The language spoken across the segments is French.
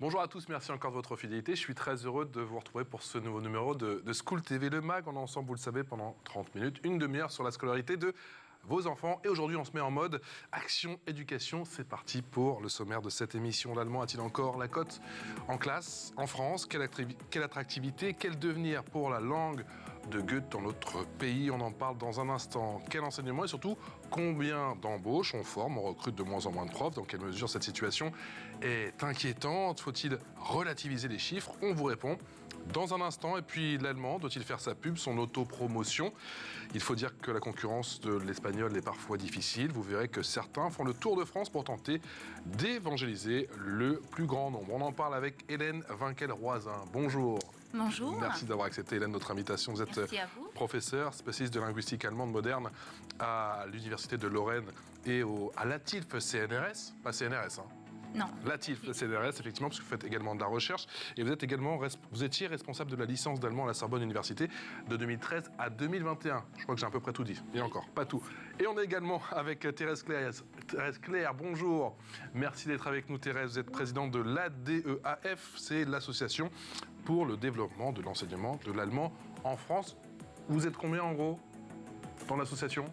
Bonjour à tous, merci encore de votre fidélité. Je suis très heureux de vous retrouver pour ce nouveau numéro de School TV, le mag. On est ensemble, vous le savez, pendant 30 minutes, une demi-heure sur la scolarité de vos enfants. Et aujourd'hui, on se met en mode action, éducation. C'est parti pour le sommaire de cette émission. L'allemand a-t-il encore la cote en classe, en France? Quelle attractivité, quel devenir pour la langue de Goethe dans notre pays? On en parle dans un instant. Quel enseignement et surtout, combien d'embauches on forme, on recrute de moins en moins de profs? Dans quelle mesure cette situation est inquiétante? Faut-il relativiser les chiffres? On vous répond dans un instant. Et puis l'allemand, doit-il faire sa pub, son autopromotion? Il faut dire que la concurrence de l'espagnol est parfois difficile. Vous verrez que certains font le tour de France pour tenter d'évangéliser le plus grand nombre. On en parle avec Hélène Winkel-Roisin. Bonjour. Bonjour. Merci d'avoir accepté, Hélène, notre invitation. Vous êtes professeure, spécialiste de linguistique allemande moderne à l'Université de Lorraine et à l'ATILF CNRS. Pas CNRS, hein. Non. L'ATILF CNRS, effectivement, parce que vous faites également de la recherche. Et vous êtes également, vous étiez responsable de la licence d'allemand à la Sorbonne Université de 2013 à 2021. Je crois que j'ai à peu près tout dit. Et encore, pas tout. Et on est également avec Thérèse Claire. Thérèse Claire, bonjour. Merci d'être avec nous, Thérèse. Vous êtes présidente de l'ADEAF, c'est l'association pour le développement de l'enseignement de l'allemand en France. Vous êtes combien, en gros, dans l'association?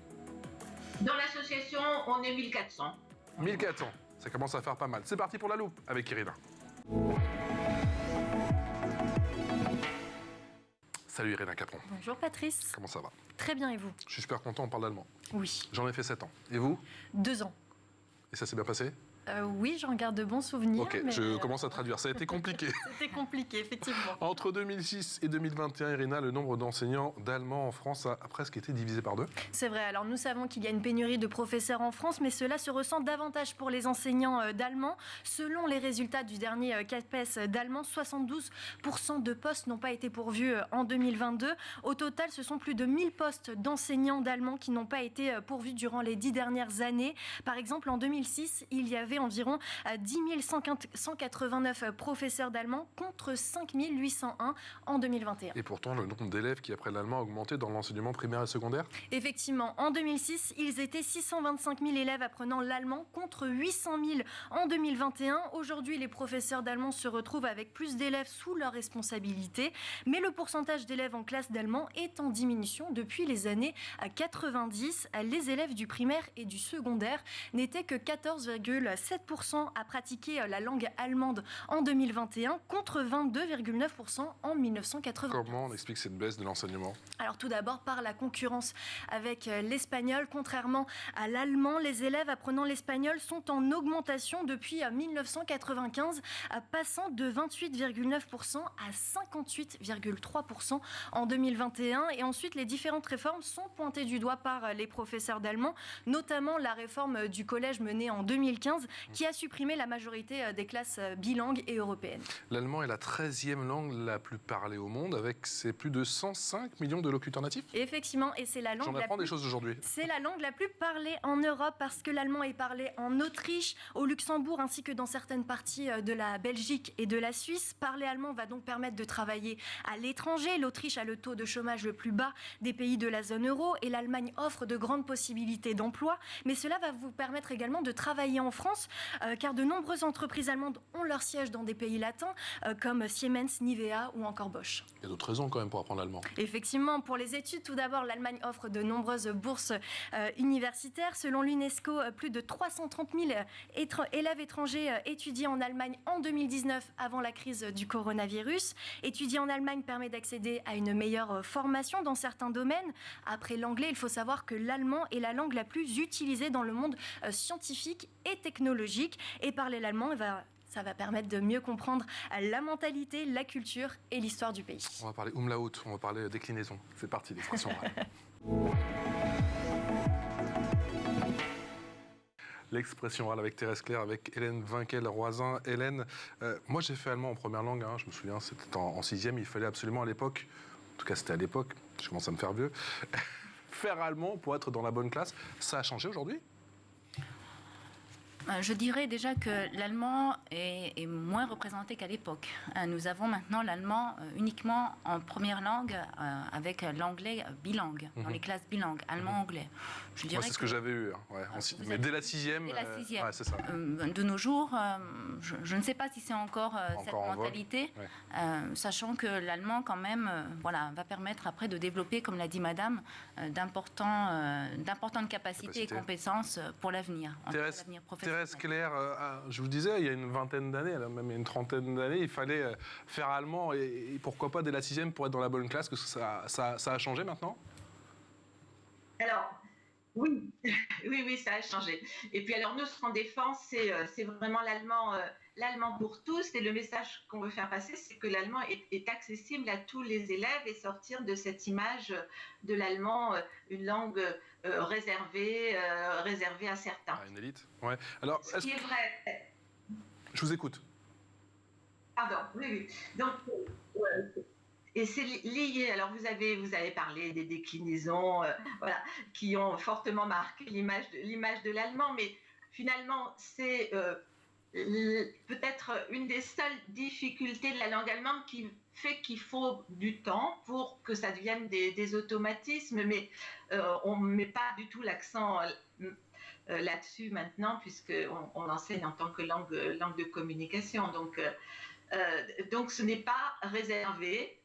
Dans l'association, on est 1400. 1400. Ça commence à faire pas mal. C'est parti pour la loupe avec Irina. Salut Irina Capron. Bonjour Patrice. Comment ça va? Très bien, et vous? Je suis super content, on parle d'allemand. Oui. J'en ai fait 7 ans. Et vous? 2 ans. Et ça s'est bien passé? Oui, j'en garde de bons souvenirs. Ok, mais je commence à traduire. Ça a été compliqué. C'était compliqué, effectivement. Entre 2006 et 2021, Irina, le nombre d'enseignants d'allemand en France a presque été divisé par 2. C'est vrai, alors nous savons qu'il y a une pénurie de professeurs en France, mais cela se ressent davantage pour les enseignants d'allemand. Selon les résultats du dernier CAPES d'allemand, 72% de postes n'ont pas été pourvus en 2022. Au total, ce sont plus de 1000 postes d'enseignants d'allemand qui n'ont pas été pourvus durant les 10 dernières années. Par exemple, en 2006, il y avait environ 10 189 professeurs d'allemand contre 5 801 en 2021. Et pourtant, le nombre d'élèves qui apprennent l'allemand a augmenté dans l'enseignement primaire et secondaire? Effectivement, en 2006, ils étaient 625 000 élèves apprenant l'allemand contre 800 000 en 2021. Aujourd'hui, les professeurs d'allemand se retrouvent avec plus d'élèves sous leur responsabilité, mais le pourcentage d'élèves en classe d'allemand est en diminution depuis les années 90. Les élèves du primaire et du secondaire n'étaient que 14,7% à pratiquer la langue allemande en 2021 contre 22,9% en 1980. Comment on explique cette baisse de l'enseignement? Alors tout d'abord par la concurrence avec l'espagnol. Contrairement à l'allemand, les élèves apprenant l'espagnol sont en augmentation depuis 1995, passant de 28,9% à 58,3% en 2021. Et ensuite, les différentes réformes sont pointées du doigt par les professeurs d'allemand, notamment la réforme du collège menée en 2015 qui a supprimé la majorité des classes bilingues et européennes. L'allemand est la 13e langue la plus parlée au monde, avec ses plus de 105 millions de locuteurs natifs. Effectivement, et c'est la langue. J'en apprends des choses aujourd'hui. C'est la langue la plus parlée en Europe parce que l'allemand est parlé en Autriche, au Luxembourg ainsi que dans certaines parties de la Belgique et de la Suisse. Parler allemand va donc permettre de travailler à l'étranger. L'Autriche a le taux de chômage le plus bas des pays de la zone euro et l'Allemagne offre de grandes possibilités d'emploi. Mais cela va vous permettre également de travailler en France car de nombreuses entreprises allemandes ont leur siège dans des pays latins comme Siemens, Nivea ou encore Bosch. Il y a d'autres raisons quand même pour apprendre l'allemand. Effectivement, pour les études, tout d'abord, l'Allemagne offre de nombreuses bourses universitaires. Selon l'UNESCO, plus de 330 000 élèves étrangers étudiaient en Allemagne en 2019 avant la crise du coronavirus. Étudier en Allemagne permet d'accéder à une meilleure formation dans certains domaines. Après l'anglais, il faut savoir que l'allemand est la langue la plus utilisée dans le monde scientifique et technologique. Et parler l'allemand, ça va permettre de mieux comprendre la mentalité, la culture et l'histoire du pays. On va parler umlaut, on va parler déclinaison. C'est parti, l'expression orale. L'expression orale avec Thérèse Claire, avec Hélène Winkel-Roisin. Hélène, moi j'ai fait allemand en première langue, hein, je me souviens, c'était en 6e, il fallait absolument à l'époque, en tout cas c'était à l'époque, je commence à me faire vieux, faire allemand pour être dans la bonne classe. Ça a changé aujourd'hui? Je dirais déjà que l'allemand est moins représenté qu'à l'époque. Nous avons maintenant l'allemand uniquement en première langue avec l'anglais bilingue, dans les classes bilingues, allemand-anglais. Moi, c'est ce que j'avais eu, hein. Ouais, mais dès la sixième. Dès la sixième. Ouais, c'est ça. De nos jours, je ne sais pas si c'est encore cette mentalité, sachant que l'allemand, quand même, va permettre après de développer, comme l'a dit Madame, d'importantes capacités et compétences pour l'avenir. Thérèse Claire, je vous disais, il y a une vingtaine d'années, même une trentaine d'années, il fallait faire allemand et pourquoi pas dès la sixième pour être dans la bonne classe, que ça a changé maintenant? Alors, oui, oui, ça a changé. Et puis alors nous, ce qu'on défend, c'est vraiment l'allemand pour tous. Et le message qu'on veut faire passer, c'est que l'allemand est accessible à tous les élèves et sortir de cette image de l'allemand, une langue réservée à certains. Une élite, ouais. Alors, ce qui est vrai. Je vous écoute. Pardon, oui. Donc, et c'est lié. Alors, vous avez parlé des déclinaisons, qui ont fortement marqué l'image de l'allemand, mais finalement, c'est peut-être une des seules difficultés de la langue allemande qui fait qu'il faut du temps pour que ça devienne des automatismes, mais on ne met pas du tout l'accent là-dessus maintenant, puisqu'on l'enseigne en tant que langue de communication. Donc ce n'est pas réservé,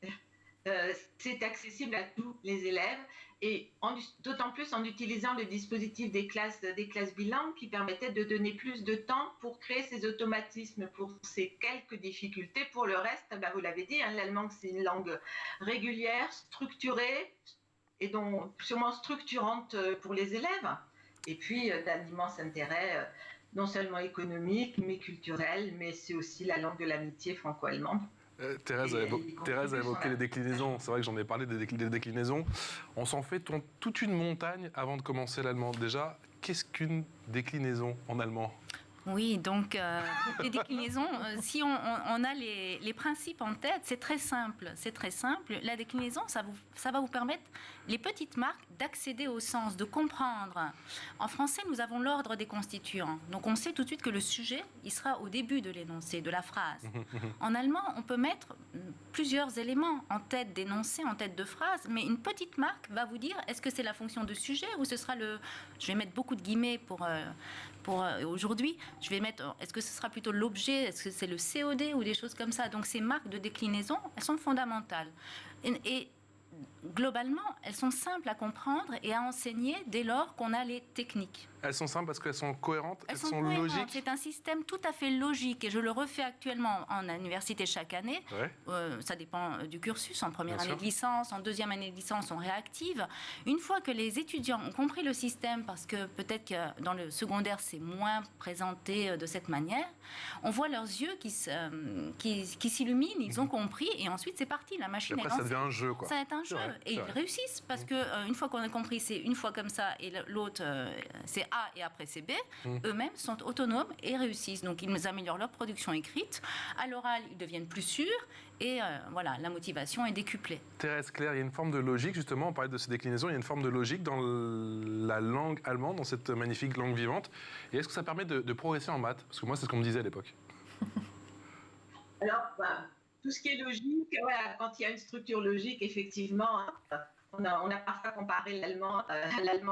c'est accessible à tous les élèves, et d'autant plus en utilisant le dispositif des classes bilingues qui permettait de donner plus de temps pour créer ces automatismes, pour ces quelques difficultés. Pour le reste, vous l'avez dit, l'allemand, c'est une langue régulière, structurée, et donc sûrement structurante pour les élèves, et puis d'un immense intérêt non seulement économique, mais culturel, mais c'est aussi la langue de l'amitié franco-allemande. Thérèse a évoqué les déclinaisons. C'est vrai que j'en ai parlé des déclinaisons. On s'en fait toute une montagne avant de commencer l'allemand. Déjà, qu'est-ce qu'une déclinaison en allemand ? Oui, donc les déclinaisons, si on a les principes en tête, c'est très simple. La déclinaison, ça va vous permettre, les petites marques, d'accéder au sens, de comprendre. En français, nous avons l'ordre des constituants. Donc on sait tout de suite que le sujet, il sera au début de l'énoncé, de la phrase. En allemand, on peut mettre plusieurs éléments en tête d'énoncé, en tête de phrase, mais une petite marque va vous dire, est-ce que c'est la fonction de sujet ou ce sera je vais mettre beaucoup de guillemets pour aujourd'hui, je vais mettre, est-ce que ce sera plutôt l'objet, est-ce que c'est le COD ou des choses comme ça. Donc ces marques de déclinaison, elles sont fondamentales. Et globalement, elles sont simples à comprendre et à enseigner dès lors qu'on a les techniques. Elles sont simples parce qu'elles sont cohérentes, elles sont cohérentes. Logiques. C'est un système tout à fait logique et je le refais actuellement en université chaque année. Ouais. Ça dépend du cursus. En première année de licence, en deuxième année de licence, on réactive. Une fois que les étudiants ont compris le système, parce que peut-être que dans le secondaire, c'est moins présenté de cette manière, on voit leurs yeux qui s'illuminent, ils ont compris et ensuite c'est parti, la machine est lancée. Après, ça devient un jeu, quoi. Ça va être un jeu. Et ils réussissent parce que une fois qu'on a compris, c'est une fois comme ça et l'autre, c'est A et après c'est B. Eux-mêmes sont autonomes et réussissent. Donc ils améliorent leur production écrite. À l'oral, ils deviennent plus sûrs et la motivation est décuplée. Thérèse Claire, il y a une forme de logique, justement, on parlait de ces déclinaisons, il y a une forme de logique dans la langue allemande, dans cette magnifique langue vivante. Et est-ce que ça permet de progresser en maths? Parce que moi, c'est ce qu'on me disait à l'époque. Alors, tout ce qui est logique, quand il y a une structure logique, effectivement, on a parfois comparé l'allemand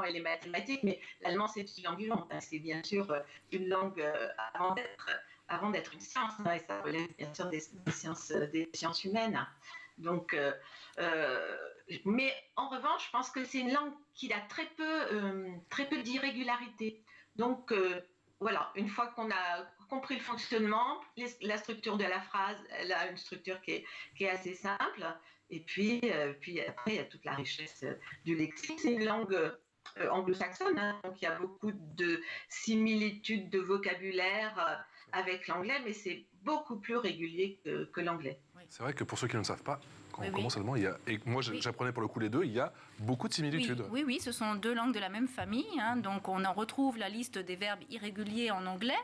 et les mathématiques, mais l'allemand, c'est une langue vivante. C'est bien sûr une langue avant d'être une science, et ça relève bien sûr des sciences humaines. Donc, mais en revanche, je pense que c'est une langue qui a très peu d'irrégularité. Donc, une fois qu'on a compris le fonctionnement, la structure de la phrase, elle a une structure qui est assez simple. Et puis après, il y a toute la richesse du lexique. C'est une langue anglo-saxonne, donc il y a beaucoup de similitudes de vocabulaire avec l'anglais, mais c'est beaucoup plus régulier que l'anglais. Oui. C'est vrai que pour ceux qui ne le savent pas, quand on commence allemand, et moi j'apprenais pour le coup les deux, il y a beaucoup de similitudes. Oui, ce sont deux langues de la même famille. Donc on en retrouve la liste des verbes irréguliers en anglais,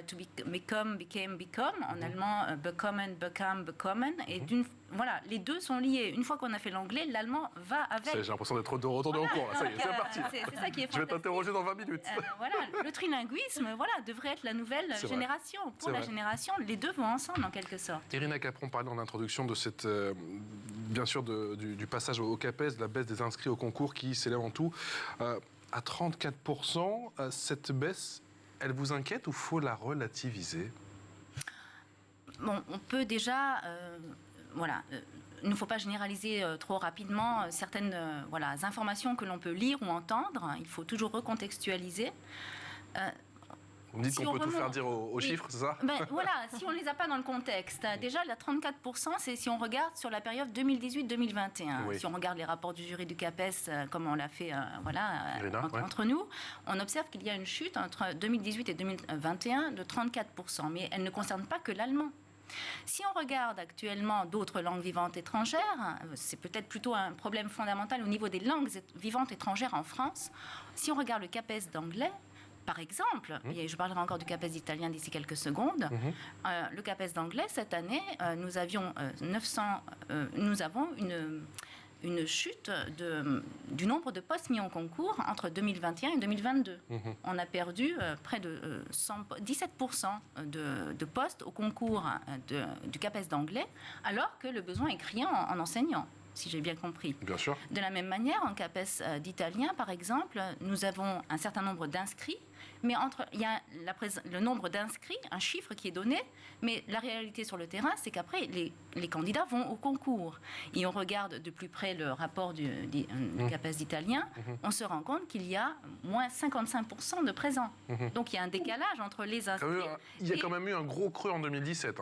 to become, became, become, en allemand bekommen, bekam, bekommen, et voilà, les deux sont liés. Une fois qu'on a fait l'anglais, l'allemand va avec. J'ai l'impression d'être de retour en cours. Là. Ça y est, c'est parti. C'est ça qui est fantastique. Je vais t'interroger dans 20 minutes. Voilà, le trilinguisme, voilà, devrait être la nouvelle génération. Pour la génération, les deux vont ensemble en quelque sorte. Irina Capron parlait en introduction de cette, bien sûr, du passage au CAPES, de la baisse des inscrits au concours qui s'élève en tout à 34%. Cette baisse, elle vous inquiète ou faut la relativiser? Bon, on peut déjà, il ne faut pas généraliser trop rapidement certaines informations que l'on peut lire ou entendre. Il faut toujours recontextualiser. Vous me dites qu'on peut tout faire dire aux chiffres, c'est ça? Voilà, si on ne les a pas dans le contexte. Déjà, la 34%, c'est si on regarde sur la période 2018-2021. Oui. Si on regarde les rapports du jury du CAPES, comme on l'a fait entre nous, on observe qu'il y a une chute entre 2018 et 2021 de 34%. Mais elle ne concerne pas que l'allemand. Si on regarde actuellement d'autres langues vivantes étrangères, c'est peut-être plutôt un problème fondamental au niveau des langues vivantes étrangères en France. Si on regarde le CAPES d'anglais, par exemple, et je parlerai encore du CAPES d'italien d'ici quelques secondes, le CAPES d'anglais, cette année, nous avons une chute du nombre de postes mis en concours entre 2021 et 2022. On a perdu près de 17% de postes au concours du CAPES d'anglais, alors que le besoin est criant en enseignants, si j'ai bien compris. Bien sûr. De la même manière, en CAPES d'italien, par exemple, nous avons un certain nombre d'inscrits, mais il y a le nombre d'inscrits, un chiffre qui est donné, mais la réalité sur le terrain, c'est qu'après, les candidats vont au concours. Et on regarde de plus près le rapport du CAPES d'italien, on se rend compte qu'il y a moins 55% de présents. Donc il y a un décalage entre les inscrits. Il y a quand même eu un gros creux en 2017.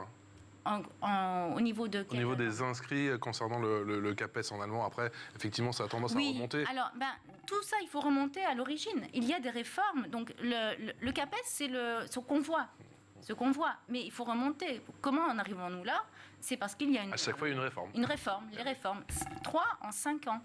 Au niveau de Au niveau des inscrits concernant le CAPES en allemand, après, effectivement, ça a tendance à remonter. Alors, tout ça, il faut remonter à l'origine. Il y a des réformes. Donc, le CAPES, c'est ce qu'on voit. Mais il faut remonter. Comment en arrivons-nous là? C'est parce qu'il y a à chaque fois, il y a une réforme. Une réforme, les réformes. 3 en 5 ans.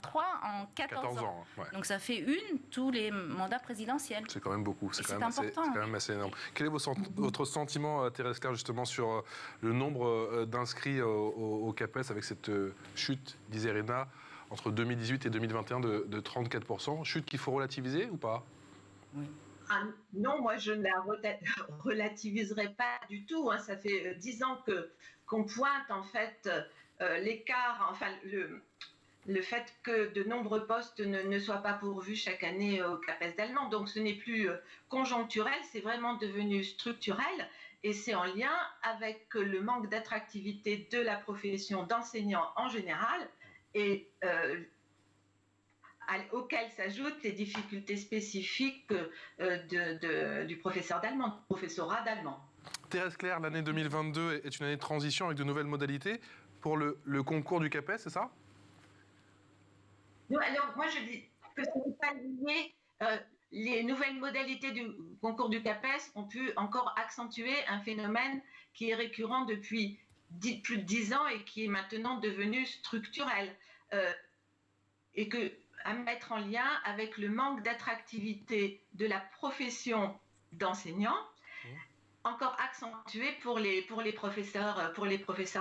3 en 14 ans. Ouais. Donc ça fait tous les mandats présidentiels. C'est quand même beaucoup. C'est quand même assez énorme. Quel est votre sentiment, Thérèse Claire, justement, sur le nombre d'inscrits au CAPES avec cette chute, disait Irina, entre 2018 et 2021 de 34%? Chute qu'il faut relativiser ou pas? Oui. Non, moi je ne la relativiserai pas du tout. Ça fait 10 ans qu'on pointe en fait l'écart, enfin le fait que de nombreux postes ne soient pas pourvus chaque année au CAPES d'allemand. Donc ce n'est plus conjoncturel, c'est vraiment devenu structurel et c'est en lien avec le manque d'attractivité de la profession d'enseignant en général et auxquelles s'ajoutent les difficultés spécifiques du professeur d'allemand, du professorat d'allemand. Thérèse Claire, l'année 2022 est une année de transition avec de nouvelles modalités pour le concours du CAPES, c'est ça? Non, alors moi je dis que ce n'est pas lié. Les nouvelles modalités du concours du CAPES ont pu encore accentuer un phénomène qui est récurrent depuis plus de 10 ans et qui est maintenant devenu structurel. Et à mettre en lien avec le manque d'attractivité de la profession d'enseignant, encore accentué pour les professeurs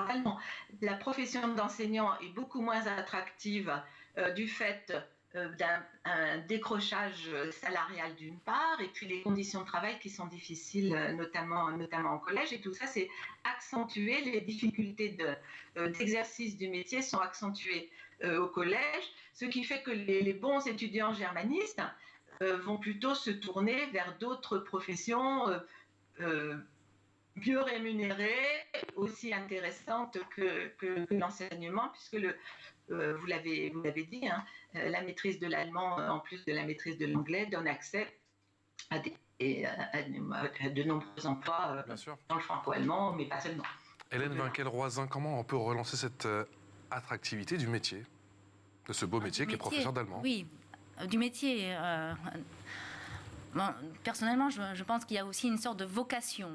allemands. La profession d'enseignant est beaucoup moins attractive du fait d'un décrochage salarial d'une part, et puis les conditions de travail qui sont difficiles, notamment en collège, et tout ça c'est accentué, les difficultés d'exercice du métier sont accentuées au collège, ce qui fait que les bons étudiants germanistes vont plutôt se tourner vers d'autres professions mieux rémunérées, aussi intéressantes que l'enseignement, puisque vous l'avez dit, la maîtrise de l'allemand, en plus de la maîtrise de l'anglais, donne accès à de nombreux emplois dans le franco-allemand, mais pas seulement. Hélène Winkel-Roisin, comment on peut relancer cette attractivité du métier, de ce beau métier qui est professeur d'allemand? Oui, du métier. Personnellement, je pense qu'il y a aussi une sorte de vocation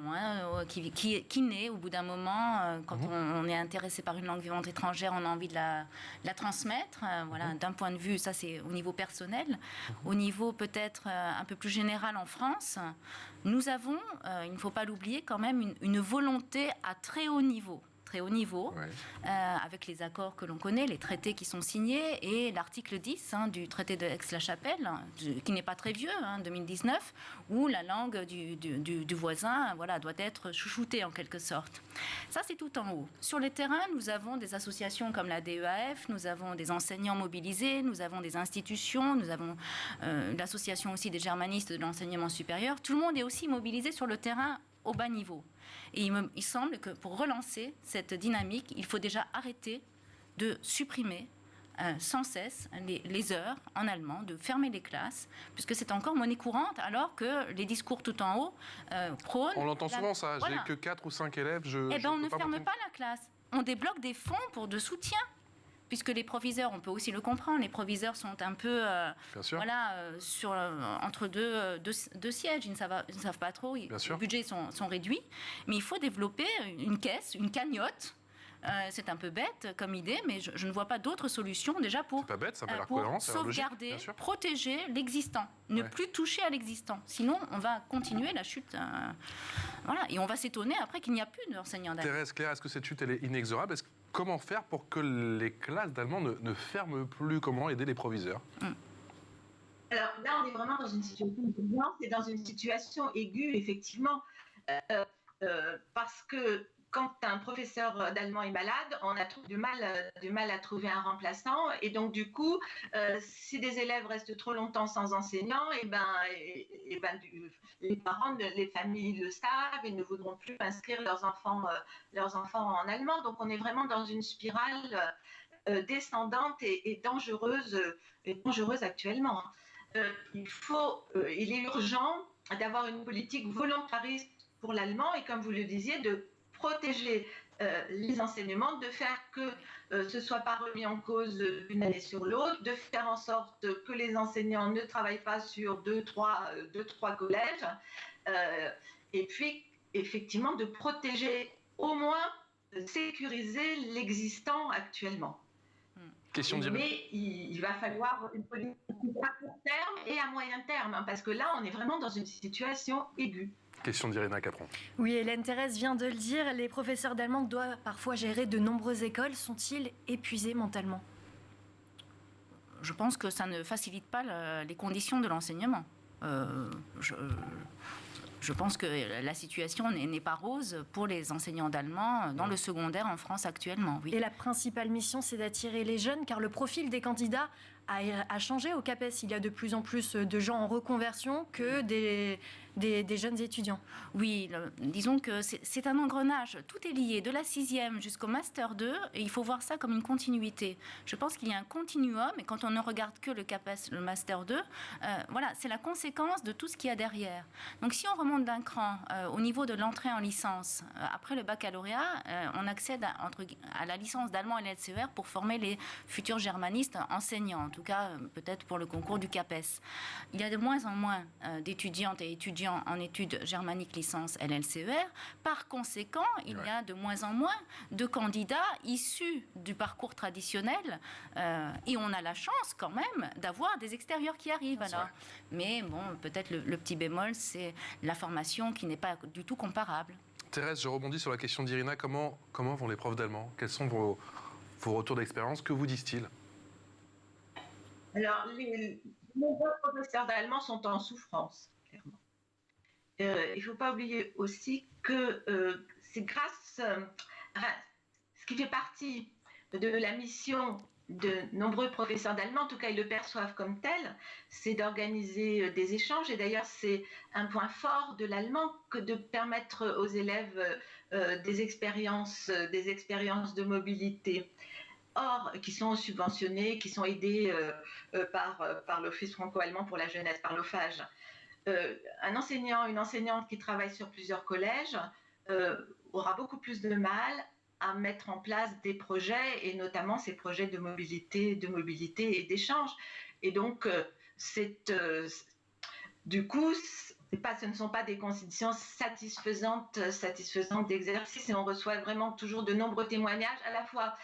qui naît au bout d'un moment. Quand on est intéressé par une langue vivante étrangère, on a envie de la transmettre. D'un point de vue, ça c'est au niveau personnel. Au niveau peut-être un peu plus général en France, nous avons, il ne faut pas l'oublier, quand même une volonté à très haut niveau très haut niveau, avec les accords que l'on connaît, les traités qui sont signés, et l'article 10 du traité de Aix-la-Chapelle, qui n'est pas très vieux, 2019, où la langue du voisin doit être chouchoutée en quelque sorte. Ça, c'est tout en haut. Sur le terrain, nous avons des associations comme la DEAF, nous avons des enseignants mobilisés, nous avons des institutions, nous avons l'association aussi des germanistes de l'enseignement supérieur. Tout le monde est aussi mobilisé sur le terrain au bas niveau. Et il semble que pour relancer cette dynamique, il faut déjà arrêter de supprimer sans cesse les heures en allemand, de fermer les classes, puisque c'est encore monnaie courante, alors que les discours tout en haut prônent... On l'entend souvent ça, j'ai que 4 ou 5 élèves, on ne ferme pas la classe. On débloque des fonds de soutien, puisque les proviseurs, on peut aussi le comprendre, les proviseurs sont un peu entre deux sièges, ils ne savent pas trop, les budgets sont réduits, mais il faut développer une caisse, une cagnotte. C'est un peu bête comme idée, mais je ne vois pas d'autre solution déjà pour sauvegarder, protéger l'existant, ne plus toucher à l'existant. Sinon, on va continuer la chute. Et on va s'étonner après qu'il n'y a plus d'enseignants d'allemand. Thérèse, Claire, est-ce que cette chute elle est inexorable? Comment faire pour que les classes d'allemand ne ferment plus? Comment aider les proviseurs? Alors là, on est vraiment dans une situation d'urgence et dans une situation aiguë, effectivement, parce que quand un professeur d'allemand est malade, on a du mal à trouver un remplaçant. Et donc, du coup, si des élèves restent trop longtemps sans enseignant, les parents, les familles le savent et ne voudront plus inscrire leurs enfants en allemand. Donc, on est vraiment dans une spirale descendante et dangereuse actuellement. Il est urgent d'avoir une politique volontariste pour l'allemand et, comme vous le disiez, de protéger les enseignements, de faire que ce ne soit pas remis en cause d'une année sur l'autre, de faire en sorte que les enseignants ne travaillent pas sur deux, trois collèges, et puis effectivement de protéger, au moins de sécuriser l'existant actuellement. Mais il va falloir une politique à court terme et à moyen terme, parce que là, on est vraiment dans une situation aiguë. Question d'Irina Capron. Oui, Hélène Thérèse vient de le dire, les professeurs d'allemand doivent parfois gérer de nombreuses écoles. Sont-ils épuisés mentalement? Je pense que ça ne facilite pas les conditions de l'enseignement. Je pense que la situation n'est pas rose pour les enseignants d'allemand dans le secondaire en France actuellement. Oui. Et la principale mission, c'est d'attirer les jeunes, car le profil des candidats a changé au CAPES. Il y a de plus en plus de gens en reconversion que des jeunes étudiants. Oui, disons que c'est un engrenage. Tout est lié, de la 6e jusqu'au Master 2, et il faut voir ça comme une continuité. Je pense qu'il y a un continuum, et quand on ne regarde que le CAPES, le Master 2, c'est la conséquence de tout ce qu'il y a derrière. Donc si on remonte d'un cran au niveau de l'entrée en licence, après le baccalauréat, on accède à la licence d'allemand et LCER pour former les futurs germanistes enseignants, en tout cas peut-être pour le concours du CAPES. Il y a de moins en moins d'étudiantes et étudiants en études germaniques licence LLCER. Par conséquent, il y a de moins en moins de candidats issus du parcours traditionnel et on a la chance quand même d'avoir des extérieurs qui arrivent. Alors. Mais bon, peut-être le petit bémol, c'est la formation qui n'est pas du tout comparable. Thérèse, je rebondis sur la question d'Irina. Comment vont les profs d'allemand? Quels sont vos retours d'expérience? Que vous disent-ils? Alors, les nombreux professeurs d'allemand sont en souffrance, clairement. Il ne faut pas oublier aussi que c'est grâce ce qui fait partie de la mission de nombreux professeurs d'allemand, en tout cas ils le perçoivent comme tel, c'est d'organiser des échanges. Et d'ailleurs, c'est un point fort de l'allemand que de permettre aux élèves des expériences de mobilité. Or, qui sont subventionnés, qui sont aidés par l'Office franco-allemand pour la jeunesse, par l'OFAGE. Un enseignant, une enseignante qui travaille sur plusieurs collèges aura beaucoup plus de mal à mettre en place des projets, et notamment ces projets de mobilité et d'échange. Et donc, du coup, ce ne sont pas des conditions satisfaisantes d'exercice, et on reçoit vraiment toujours de nombreux témoignages, à la fois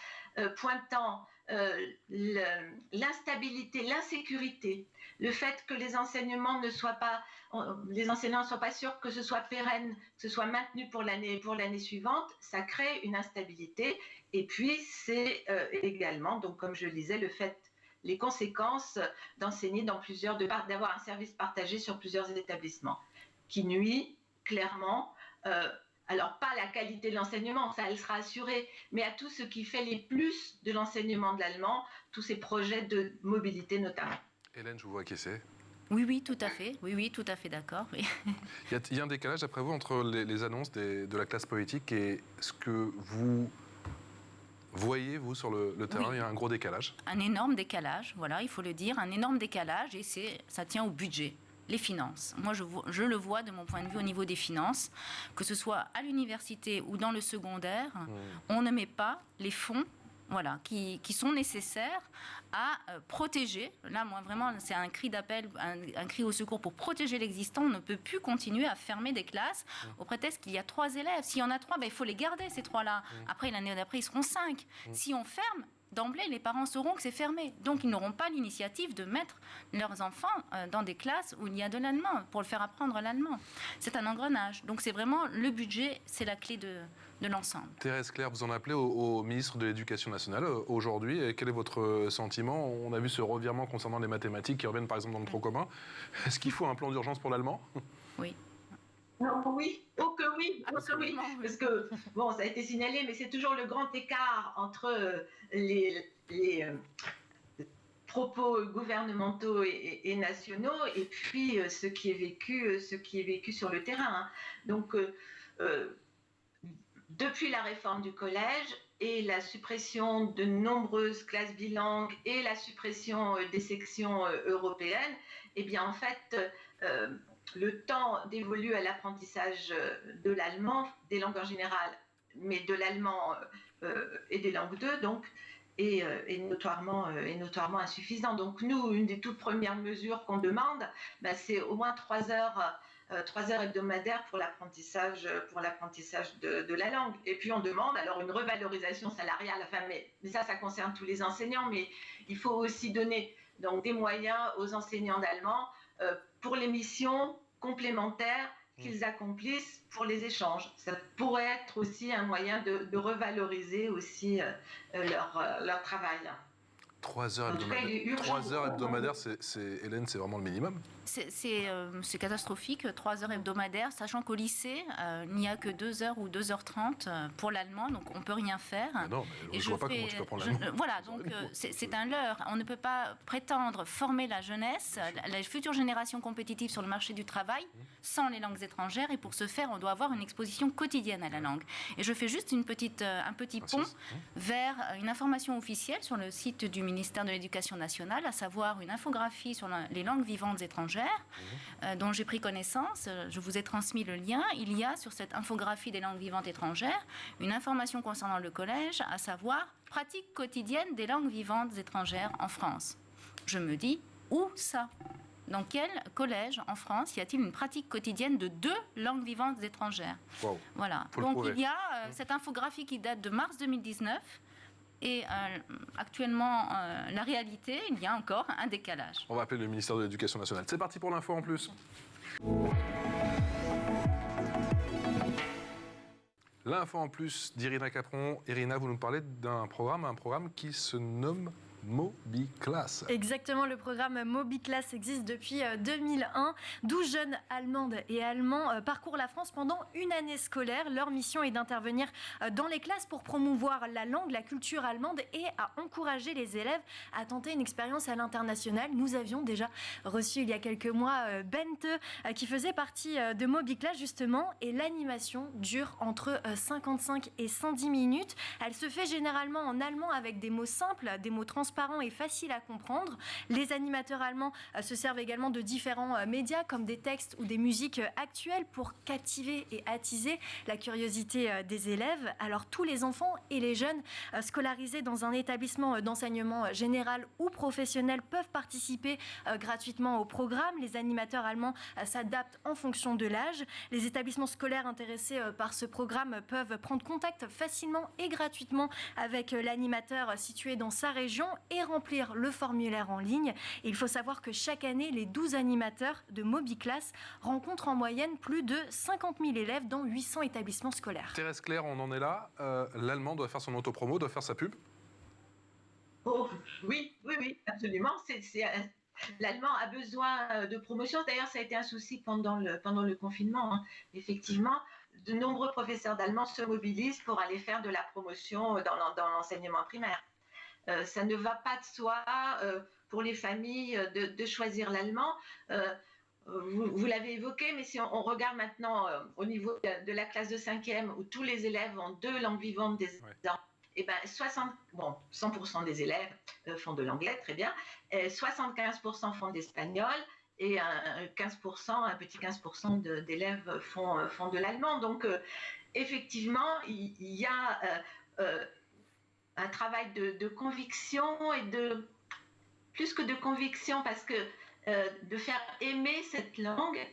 pointant l'instabilité, l'insécurité, le fait que les enseignants ne soient pas sûrs que ce soit pérenne, que ce soit maintenu pour l'année suivante, ça crée une instabilité. Et puis c'est également, donc comme je le disais, les conséquences d'enseigner d'avoir un service partagé sur plusieurs établissements, qui nuit clairement. Alors, pas à la qualité de l'enseignement, ça, elle sera assurée, mais à tout ce qui fait les plus de l'enseignement de l'allemand, tous ces projets de mobilité notamment. Hélène, je vous vois acquiescer. Oui, tout à fait. Oui, tout à fait d'accord. Oui. Il y a un décalage, d'après vous, entre les annonces de la classe politique et ce que vous voyez, vous, sur le terrain. Oui. Il y a un gros décalage. Un énorme décalage, voilà, il faut le dire, un énorme décalage, et ça tient au budget. Les finances. Moi, je le vois de mon point de vue au niveau des finances, que ce soit à l'université ou dans le secondaire, on ne met pas les fonds qui sont nécessaires à protéger. Là, moi, vraiment, c'est un cri d'appel, un cri au secours pour protéger l'existant. On ne peut plus continuer à fermer des classes au prétexte qu'il y a 3 élèves. S'il y en a 3, il faut les garder, ces 3-là. Après, l'année d'après, ils seront 5. Si on ferme, d'emblée, les parents sauront que c'est fermé. Donc, ils n'auront pas l'initiative de mettre leurs enfants dans des classes où il y a de l'allemand, pour le faire apprendre l'allemand. C'est un engrenage. Donc, c'est vraiment le budget, c'est la clé de l'ensemble. Thérèse Claire, vous en appelez au ministre de l'Éducation nationale aujourd'hui. Quel est votre sentiment? On a vu ce revirement concernant les mathématiques qui reviennent par exemple dans le tronc commun. Est-ce qu'il faut un plan d'urgence pour l'allemand? Oui. Oui, oh que oui, parce que, bon, ça a été signalé, mais c'est toujours le grand écart entre les propos gouvernementaux et nationaux et puis ce qui est vécu sur le terrain. Donc, depuis la réforme du collège et la suppression de nombreuses classes bilingues et la suppression des sections européennes, eh bien, en fait, le temps dévolu à l'apprentissage de l'allemand, des langues en général, mais de l'allemand et des langues 2, donc, est notoirement insuffisant. Donc nous, une des toutes premières mesures qu'on demande, c'est au moins 3 heures hebdomadaires pour l'apprentissage de la langue. Et puis on demande alors une revalorisation salariale, mais ça concerne tous les enseignants, mais il faut aussi donner donc, des moyens aux enseignants d'allemand pour les missions complémentaires qu'ils accomplissent pour les échanges. Ça pourrait être aussi un moyen de revaloriser aussi leur travail. 3 heures hebdomadaires. 3 heures hebdomadaires, Hélène, c'est vraiment le minimum? C'est catastrophique, 3 heures hebdomadaires, sachant qu'au lycée, il n'y a que 2 heures ou 2h30 pour l'allemand, donc on ne peut rien faire. Mais non, mais je ne vois pas comment tu peux prendre l'allemand. Voilà, donc c'est un leurre. On ne peut pas prétendre former la jeunesse, la future génération compétitive sur le marché du travail, sans les langues étrangères, et pour ce faire, on doit avoir une exposition quotidienne à la langue. Et je fais juste un petit pont vers une information officielle sur le site du ministère de l'Éducation nationale, à savoir une infographie sur les langues vivantes étrangères, dont j'ai pris connaissance. Je vous ai transmis le lien. Il y a sur cette infographie des langues vivantes étrangères une information concernant le collège, à savoir pratique quotidienne des langues vivantes étrangères en France. Je me dis, où ça? Dans quel collège en France y a-t-il une pratique quotidienne de 2 langues vivantes étrangères? Wow. Voilà. Donc il y a cette infographie qui date de mars 2019. Et actuellement, la réalité, il y a encore un décalage. On va appeler le ministère de l'Éducation nationale. C'est parti pour l'info en plus. L'info en plus d'Irina Capron. Irina, vous nous parlez d'un programme qui se nomme MobiClass. Exactement, le programme MobiClass existe depuis 2001. 12 jeunes Allemandes et Allemands parcourent la France pendant une année scolaire. Leur mission est d'intervenir dans les classes pour promouvoir la langue, la culture allemande et à encourager les élèves à tenter une expérience à l'international. Nous avions déjà reçu il y a quelques mois Bente qui faisait partie de MobiClass justement, et l'animation dure entre 55 et 110 minutes. Elle se fait généralement en allemand avec des mots simples, des mots transportés transparent et facile à comprendre. Les animateurs allemands se servent également de différents médias comme des textes ou des musiques actuelles pour captiver et attiser la curiosité des élèves. Alors tous les enfants et les jeunes scolarisés dans un établissement d'enseignement général ou professionnel peuvent participer gratuitement au programme. Les animateurs allemands s'adaptent en fonction de l'âge. Les établissements scolaires intéressés par ce programme peuvent prendre contact facilement et gratuitement avec l'animateur situé dans sa région et remplir le formulaire en ligne. Et il faut savoir que chaque année, les 12 animateurs de MobiClass rencontrent en moyenne plus de 50 000 élèves dans 800 établissements scolaires. Thérèse Claire, on en est là. L'allemand doit faire son autopromo, doit faire sa pub. Oh, oui, absolument. L'allemand a besoin de promotion. D'ailleurs, ça a été un souci pendant le confinement. Hein. Effectivement, de nombreux professeurs d'allemand se mobilisent pour aller faire de la promotion dans l'enseignement primaire. Ça ne va pas de soi pour les familles de choisir l'allemand. Vous l'avez évoqué, mais si on regarde maintenant au niveau de la classe de 5e, où tous les élèves ont 2 langues vivantes des enfants, et ben 100% des élèves font de l'anglais, très bien. 75% font de l'espagnol et un petit 15% d'élèves font de l'allemand. Donc, effectivement, il y a un travail de conviction et plus que de conviction, parce que de faire aimer cette langue,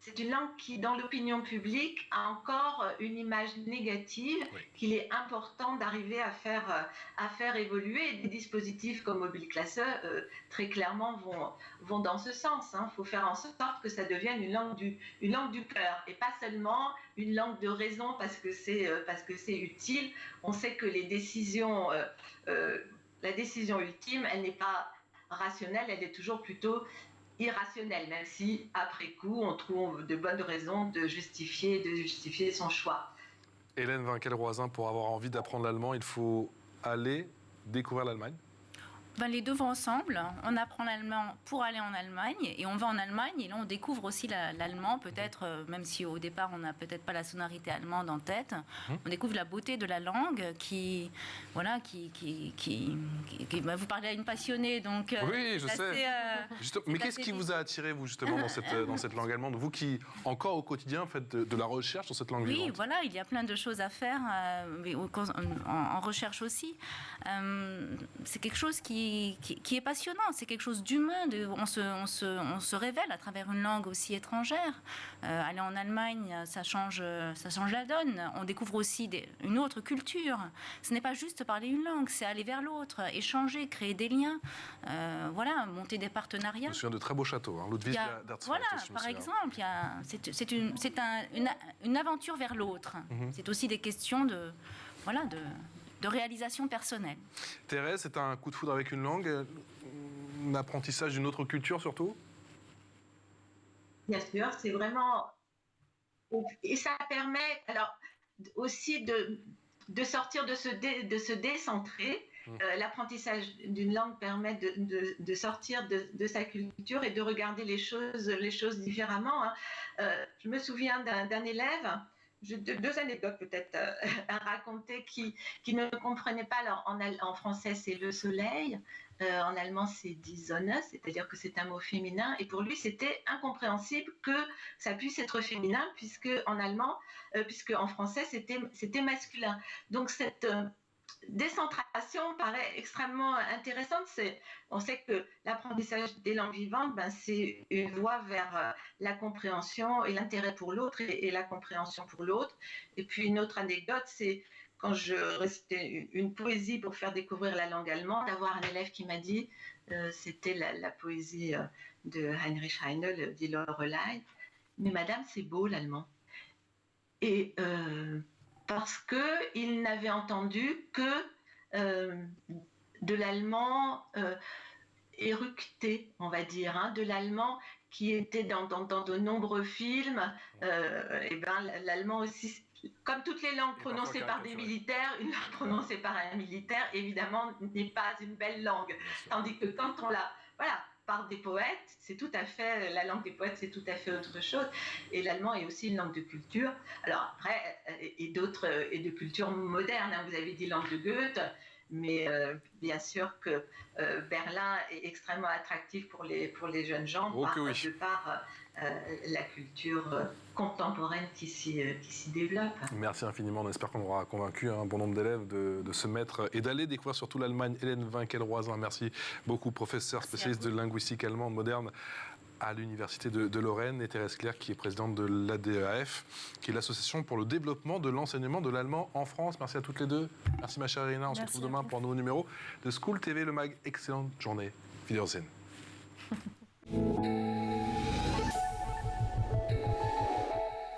c'est une langue qui, dans l'opinion publique, a encore une image négative qu'il est important d'arriver à faire évoluer. Des dispositifs comme MobiClass très clairement vont dans ce sens. Il faut faire en sorte que ça devienne une langue du cœur et pas seulement une langue de raison parce que c'est utile. On sait que la décision ultime, elle n'est pas rationnelle, elle est toujours plutôt irrationnel, même si après coup on trouve de bonnes raisons de justifier son choix. Hélène Winkel-Roisin, pour avoir envie d'apprendre l'allemand, il faut aller découvrir l'Allemagne. Les deux vont ensemble. On apprend l'allemand pour aller en Allemagne et on va en Allemagne et là on découvre aussi l'allemand, peut-être, même si au départ on n'a peut-être pas la sonorité allemande en tête, on découvre la beauté de la langue vous parlez à une passionnée, donc... Oui, je sais. Mais qu'est-ce qui vous a attiré, vous, justement, dans cette langue allemande? Vous qui, encore au quotidien, faites de la recherche sur cette langue vivante. Oui, voilà, il y a plein de choses à faire, en recherche aussi. C'est quelque chose qui est passionnant, c'est quelque chose d'humain, on se révèle à travers une langue aussi étrangère. Aller en Allemagne, ça change la donne. On découvre aussi une autre culture. Ce n'est pas juste parler une langue, c'est aller vers l'autre, échanger, créer des liens, monter des partenariats. Je me souviens de très beaux châteaux, Ludwig d'Erzfeld. Voilà, par exemple, c'est une aventure vers l'autre. C'est aussi des questions de réalisation personnelle. Thérèse, c'est un coup de foudre avec une langue, un apprentissage d'une autre culture surtout? Bien sûr, c'est vraiment... Et ça permet alors aussi de sortir, de se décentrer. L'apprentissage d'une langue permet de sortir de sa culture et de regarder les choses différemment. Je me souviens d'un élève, deux anecdotes peut-être à raconter, qui ne comprenait pas. Alors, en français, c'est le soleil. En allemand, c'est die Sonne, c'est-à-dire que c'est un mot féminin. Et pour lui, c'était incompréhensible que ça puisse être féminin, puisque en français, c'était masculin. Donc, cette décentration paraît extrêmement intéressante. On sait que l'apprentissage des langues vivantes, c'est une voie vers la compréhension et l'intérêt pour l'autre et la compréhension pour l'autre. Et puis une autre anecdote, c'est quand je récitais une poésie pour faire découvrir la langue allemande, d'avoir un élève qui m'a dit, c'était la poésie de Heinrich Heine, Die Loreley, mais madame, c'est beau l'allemand. Et parce qu'il n'avait entendu que de l'allemand éructé, on va dire, de l'allemand qui était dans de nombreux films. L'allemand aussi, comme toutes les langues prononcées par des militaires, une langue prononcée par un militaire, évidemment, n'est pas une belle langue. Tandis que quand on la... par des poètes, c'est tout à fait, la langue des poètes, c'est tout à fait autre chose. Et l'allemand est aussi une langue de culture. Alors après, et de culture moderne, vous avez dit langue de Goethe, mais bien sûr que Berlin est extrêmement attractif pour les jeunes gens de par la culture contemporaine qui s'y développe. Merci infiniment. On espère qu'on aura convaincu un bon nombre d'élèves de se mettre et d'aller découvrir surtout l'Allemagne. Hélène Winkel-Roisin, merci beaucoup, professeure spécialiste de linguistique allemande moderne à l'Université de Lorraine, et Thérèse Claire, qui est présidente de l'ADEAF, qui est l'Association pour le développement de l'enseignement de l'allemand en France. Merci à toutes les deux. Merci ma chère Irina. On se retrouve demain pour un nouveau numéro de School TV, le mag. Excellente journée. Wiedersehen.